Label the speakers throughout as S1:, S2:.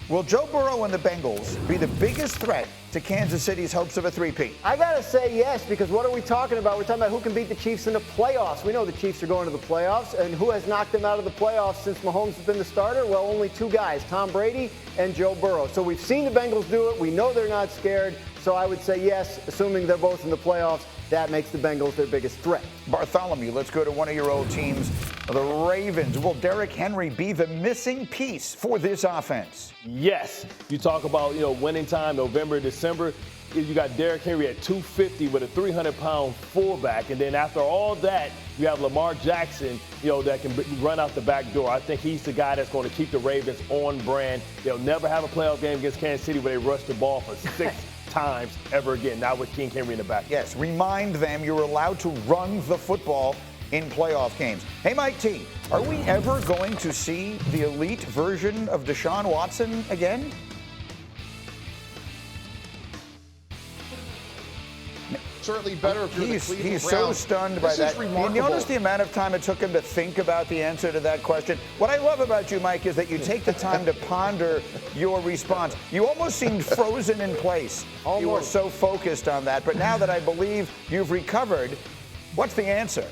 S1: Will Joe Burrow and the Bengals be the biggest threat to Kansas City's hopes of a three-peat?
S2: I got to say yes, because what are we talking about? We're talking about who can beat the Chiefs in the playoffs. We know the Chiefs are going to the playoffs, and who has knocked them out of the playoffs since Mahomes has been the starter? Well, only two guys, Tom Brady and Joe Burrow. So we've seen the Bengals do it. We know they're not scared. So I would say yes, assuming they're both in the playoffs. That makes the Bengals their biggest threat.
S1: Bartholomew, let's go to one of your old teams, the Ravens. Will Derrick Henry be the missing piece for this offense?
S3: Yes. You talk about, winning time, November, December. You got Derrick Henry at 250 with a 300-pound fullback. And then after all that, you have Lamar Jackson, that can run out the back door. I think he's the guy that's going to keep the Ravens on brand. They'll never have a playoff game against Kansas City where they rush the ball for 6 times ever again, not with King Henry in the back.
S1: Yes, remind them you're allowed to run the football in playoff games. Hey, Mike T, are we ever going to see the elite version of Deshaun Watson again?
S4: Certainly better if you're the Cleveland Browns.
S1: He's so stunned by that.
S4: You
S1: notice the amount of time it took him to think about the answer to that question? What I love about you, Mike, is that you take the time to ponder your response. You almost seemed frozen in place. Almost. You were so focused on that. But now that I believe you've recovered, what's the answer?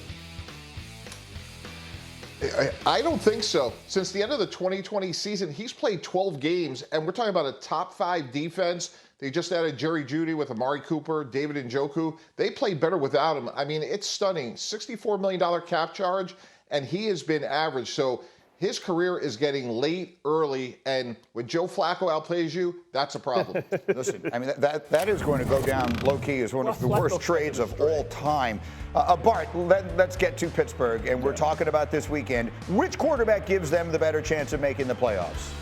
S4: I don't think so. Since the end of the 2020 season, he's played 12 games, and we're talking about a top 5 defense. They just added Jerry Jeudy with Amari Cooper, David Njoku. They played better without him. I mean, it's stunning. $64 million cap charge, and he has been average. So his career is getting late, early, and when Joe Flacco outplays you, that's a problem.
S1: Listen, I mean, that is going to go down low-key as one of the worst trades of all time. Bart, let's get to Pittsburgh, and we're talking about this weekend. Which quarterback gives them the better chance of making the playoffs?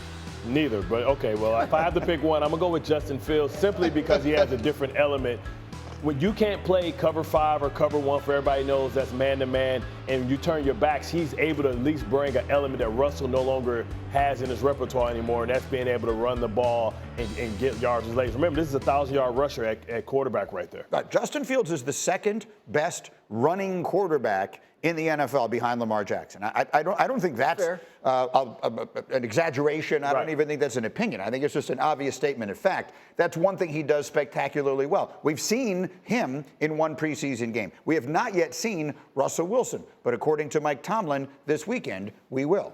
S3: Neither, but okay, well, if I have to pick one, I'm going to go with Justin Fields simply because he has a different element. When you can't play cover 5 or cover 1, for everybody knows that's man-to-man, and you turn your backs, he's able to at least bring an element that Russell no longer has in his repertoire anymore, and that's being able to run the ball and get yards and legs. Remember, this is a 1,000-yard rusher at quarterback right there.
S1: Justin Fields is the second best running quarterback in the NFL behind Lamar Jackson. I don't think that's an exaggeration. I don't even think that's an opinion. I think it's just an obvious statement of fact. That's one thing he does spectacularly well. We've seen him in one preseason game. We have not yet seen Russell Wilson, but according to Mike Tomlin, this weekend we will.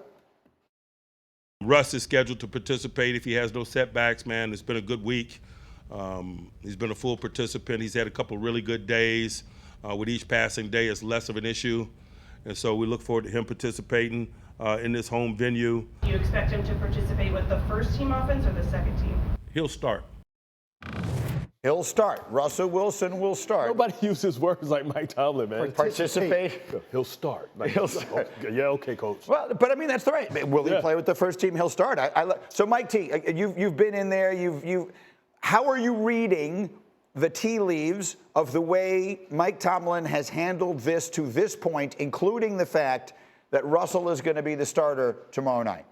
S5: Russ is scheduled to participate if he has no setbacks, man. It's been a good week. He's been a full participant. He's had a couple really good days. With each passing day, it's less of an issue. And so we look forward to him participating in this home venue.
S6: Do you expect him to participate with the first team offense or the second team?
S5: He'll start.
S1: He'll start. Russell Wilson will start.
S3: Nobody uses words like Mike Tomlin, man.
S1: Participate.
S3: He'll start.
S1: He'll start.
S3: Yeah, okay, coach.
S1: Well, but I mean, that's the right. Will he play with the first team? He'll start. So, Mike T, you've been in there. How are you reading the tea leaves of the way Mike Tomlin has handled this to this point, including the fact that Russell is going to be the starter tomorrow night?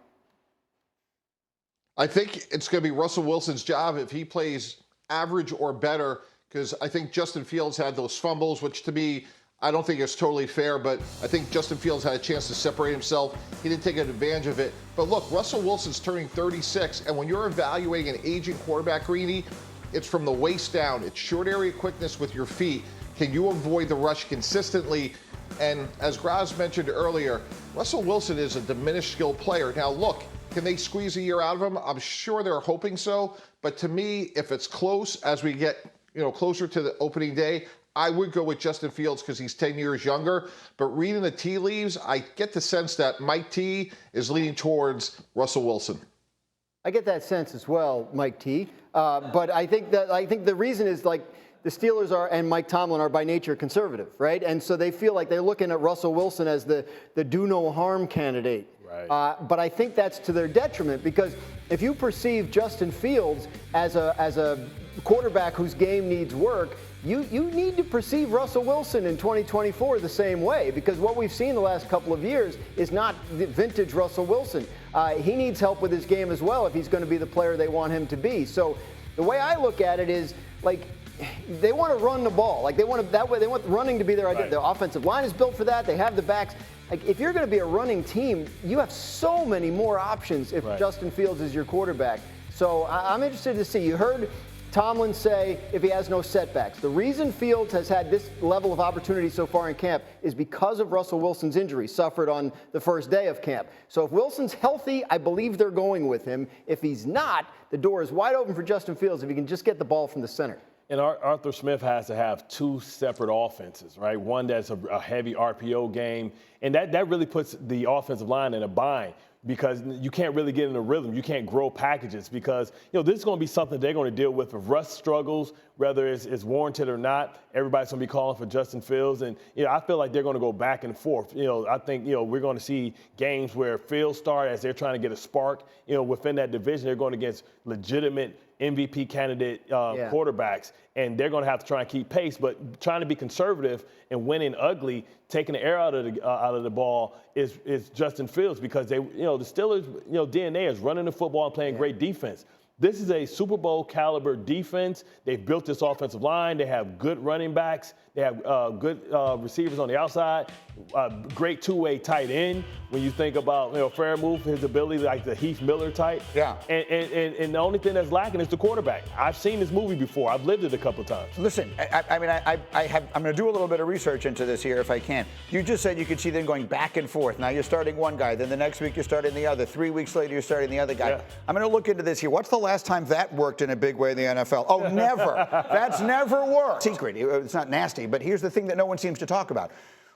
S4: I think it's going to be Russell Wilson's job if he plays average or better, because I think Justin Fields had those fumbles, which to me, I don't think is totally fair, but I think Justin Fields had a chance to separate himself. He didn't take advantage of it. But look, Russell Wilson's turning 36, and when you're evaluating an aging quarterback, Greeny, it's from the waist down. It's short area quickness with your feet. Can you avoid the rush consistently? And as Graz mentioned earlier, Russell Wilson is a diminished skill player. Now look, can they squeeze a year out of him? I'm sure they're hoping so. But to me, if it's close as we get closer to the opening day, I would go with Justin Fields because he's 10 years younger. But reading the tea leaves, I get the sense that Mike T is leaning towards Russell Wilson.
S2: I get that sense as well, Mike T. But I think the reason is like the Steelers are and Mike Tomlin are by nature conservative, right? And so they feel like they're looking at Russell Wilson as the do no harm candidate. Right. But I think that's to their detriment, because if you perceive Justin Fields as a quarterback whose game needs work, you need to perceive Russell Wilson in 2024 the same way, because what we've seen the last couple of years is not the vintage Russell Wilson. He needs help with his game as well if he's going to be the player they want him to be. So the way I look at it is like they want to run the ball. Like they want running to be their idea. Right. The offensive line is built for that. They have the backs. Like if you're going to be a running team, you have so many more options if Justin Fields is your quarterback. So I'm interested to see. You heard Tomlin say if he has no setbacks. The reason Fields has had this level of opportunity so far in camp is because of Russell Wilson's injury suffered on the first day of camp. So if Wilson's healthy, I believe they're going with him. If he's not, the door is wide open for Justin Fields if he can just get the ball from the center.
S3: And Arthur Smith has to have two separate offenses, right? One that's a heavy RPO game, and that really puts the offensive line in a bind because you can't really get in a rhythm. You can't grow packages because, this is going to be something they're going to deal with. If Russ struggles, whether it's warranted or not, everybody's going to be calling for Justin Fields. And, I feel like they're going to go back and forth. I think, we're going to see games where Fields start as they're trying to get a spark, within that division. They're going against legitimate MVP candidate quarterbacks, and they're going to have to try and keep pace. But trying to be conservative and winning ugly, taking the air out of the ball is Justin Fields because the Steelers, DNA is running the football and playing great defense. This is a Super Bowl caliber defense. They've built this offensive line. They have good running backs. They have good receivers on the outside. Great two-way tight end. When you think about Fairmouth, his ability like the Heath Miller type.
S1: Yeah.
S3: And the only thing that's lacking is the quarterback. I've seen this movie before. I've lived it a couple of times.
S1: Listen, I'm going to do a little bit of research into this here if I can. You just said you could see them going back and forth. Now you're starting one guy, then the next week you're starting the other. 3 weeks later you're starting the other guy.
S3: Yeah.
S1: I'm going to look into this here. What's the last time that worked in a big way in the NFL? Oh, never. That's never worked. Secret. It's not nasty, but here's the thing that no one seems to talk about.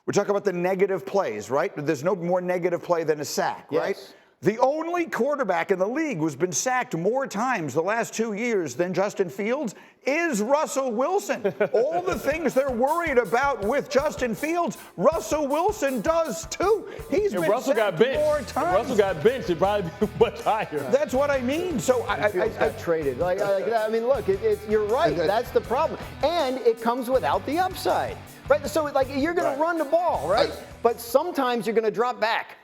S1: We're talking about the negative plays, right? There's no more negative play than a sack, right?
S2: Yes.
S1: The only quarterback in the league who's been sacked more times the last 2 years than Justin Fields is Russell Wilson. All the things they're worried about with Justin Fields, Russell Wilson does too. He's been
S3: Russell got
S1: sacked more
S3: benched.
S1: times.
S3: Russell got benched. It'd probably be much higher.
S1: That's what I mean. So
S2: Fields got traded. Like that. I mean, look, you're right. That's the problem. And it comes without the upside, right? So, you're going to run the ball, right? But sometimes you're going to drop back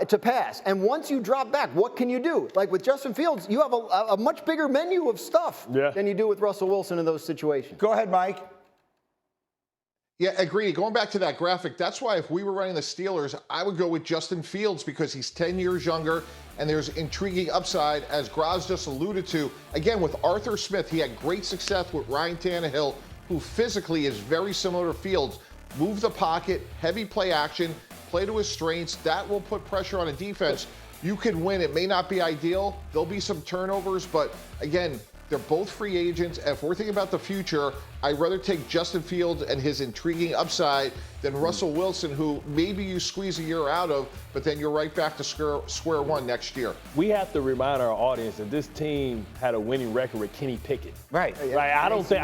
S2: to pass. And once you drop back, what can you do? Like with Justin Fields, you have a much bigger menu of stuff than you do with Russell Wilson in those situations.
S1: Go ahead, Mike.
S4: Yeah, agree. Going back to that graphic, that's why if we were running the Steelers, I would go with Justin Fields because he's 10 years younger and there's intriguing upside, as Graz just alluded to. Again, with Arthur Smith, he had great success with Ryan Tannehill, who physically is very similar to Fields. Move the pocket, heavy play action, play to his strengths. That will put pressure on a defense. You can win. It may not be ideal. There'll be some turnovers, but again, they're both free agents. If we're thinking about the future, I'd rather take Justin Fields and his intriguing upside than Russell Wilson, who maybe you squeeze a year out of, but then you're right back to square one next year.
S3: We have to remind our audience that this team had a winning record with Kenny Pickett.
S1: Right.
S3: Right. I don't think.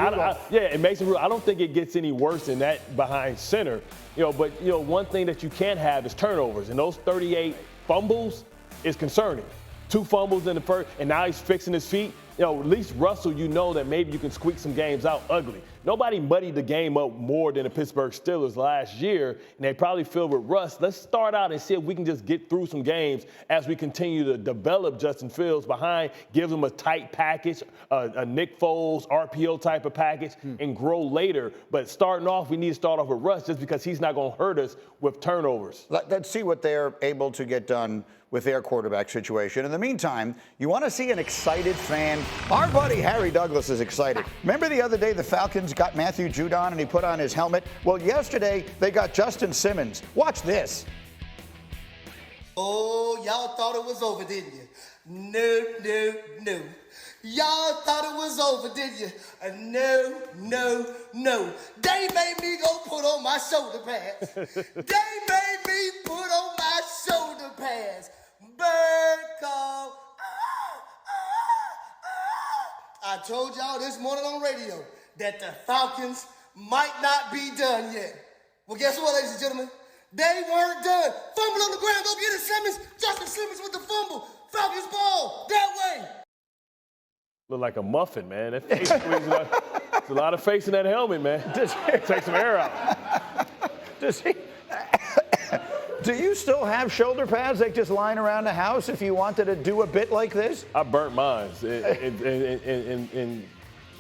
S3: It makes it real. I don't think it gets any worse than that behind center. But one thing that you can't have is turnovers, and those 38 fumbles is concerning. 2 fumbles in the first, and now he's fixing his feet. At least Russell, that maybe you can squeak some games out ugly. Nobody muddied the game up more than the Pittsburgh Steelers last year, and they probably feel with Russ. Let's start out and see if we can just get through some games as we continue to develop Justin Fields behind, give him a tight package, a Nick Foles RPO type of package, and grow later. But starting off, we need to start off with Russ just because he's not going to hurt us with turnovers.
S1: Let's see what they're able to get done with their quarterback situation. In the meantime, you want to see an excited fan? Our buddy Harry Douglas is excited. Remember the other day the Falcons got Matthew Judon and he put on his helmet? Well, yesterday they got Justin Simmons. Watch this.
S7: Oh, y'all thought it was over, didn't you? No. Y'all thought it was over, didn't you? No. They made me go put on my shoulder pads. They made me put on my shoulder pads. Bird call. I told y'all this morning on radio that the Falcons might not be done yet. Well, guess what, ladies and gentlemen? They weren't done. Fumble on the ground. Go get it, Simmons. Justin Simmons with the fumble. Falcons ball. That way.
S3: Look like a muffin, man. That face squeezing out. There's a lot of face in that helmet, man. Take some air out.
S1: Do you still have shoulder pads like just lying around the house if you wanted to do a bit like this?
S3: I burnt mine in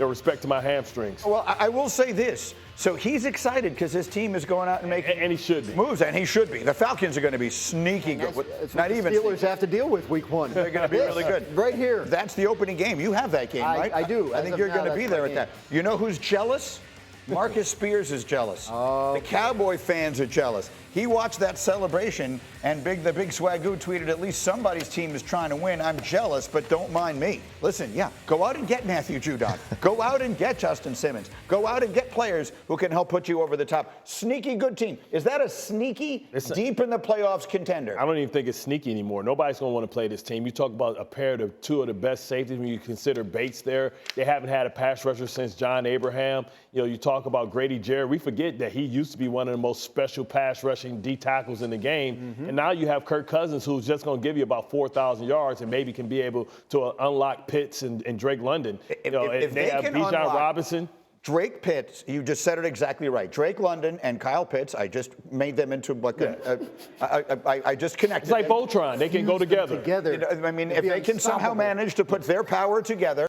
S3: respect to my hamstrings.
S1: Well, I will say this. So he's excited because his team is going out and making
S3: And he should be.
S1: moves, and he should be. The Falcons are going to be sneaky good.
S2: It's
S1: Not
S2: what
S1: even
S2: the Steelers
S1: sneaky.
S2: have to deal with week 1.
S1: They're going to be really good.
S2: Right here.
S1: That's the opening game. You have that game, right?
S2: I do.
S1: I
S2: As
S1: think
S2: of
S1: you're
S2: now,
S1: going to be
S2: that's
S1: there
S2: my
S1: at that. You know who's jealous? Marcus Spears is jealous. The Cowboy fans are jealous. He watched that celebration, and the big swagoo tweeted, at least somebody's team is trying to win. I'm jealous, but don't mind me. Listen, go out and get Matthew Judon. Go out and get Justin Simmons. Go out and get players who can help put you over the top. Sneaky good team. Is that a sneaky, deep in the playoffs contender?
S3: I don't even think it's sneaky anymore. Nobody's going to want to play this team. You talk about a pair of two of the best safeties when you consider Bates there. They haven't had a pass rusher since John Abraham. You talk about Grady Jarrett. We forget that he used to be one of the most special pass rushing D tackles in the game. And now you have Kirk Cousins, who's just going to give you about 4,000 yards and maybe can be able to unlock Pitts and Drake London.
S1: If
S3: they have
S1: can
S3: Bijan
S1: unlock
S3: Robinson.
S1: Drake Pitts, you just said it exactly right. Drake London and Kyle Pitts, I just made them into like I just connected.
S3: It's like
S1: them.
S3: Voltron. They can go together.
S2: Together.
S1: I mean, if they can somehow manage to put their power together.